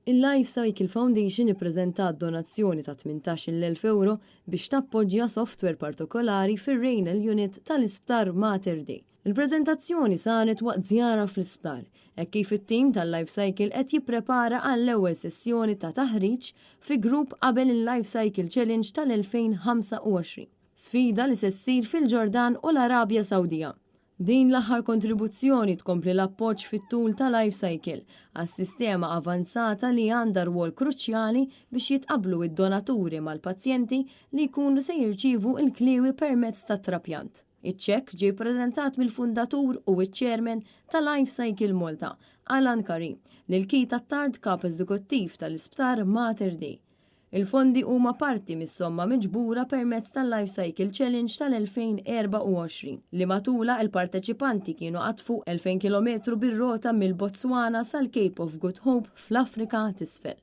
Il-Life Cycle Foundation ippreżentat donazzjoni ta' 18,000 euro biex tappoġġja software partikolari fir-renal unit tal-Isptar Mater Dei. Il-preżentazzjoni saret waqt żjara fl-isptar, hekk kif it-tim tal-Life Cycle qed jipprepara għall-ewwel sessjoni ta' taħriġ fi grupp qabel il-Life Cycle Challenge tal-2025. Sfida li se ssir fil-Ġordan u l-Arabja Sawdija. Din l-aħħar kontribuzzjoni tkompli l-appoġġ fit-tul ta' Life Cycle għas-sistema avanzata li għandha rwol kruċjali biex jitqablu id-donaturi mal-pazjenti li jkunu se jirċievu l-kliewi permezz ta' trapjant. Iċ-ċekk ġie ppreżentat mill-fundatur u iċ-chairman ta' Life Cycle Malta, Alan Karim, lil Kita Tard kap eżekuttiv tal-Isptar Mater Dei. Il-fondi huma parti mis-somma miġbura permezz tal-Life Cycle Challenge tal-2024 li matula il-parteċipanti kienu qatfu 2000 km bir-rota mill-Botswana sal-Cape of Good Hope fl-Afrika t'isfel.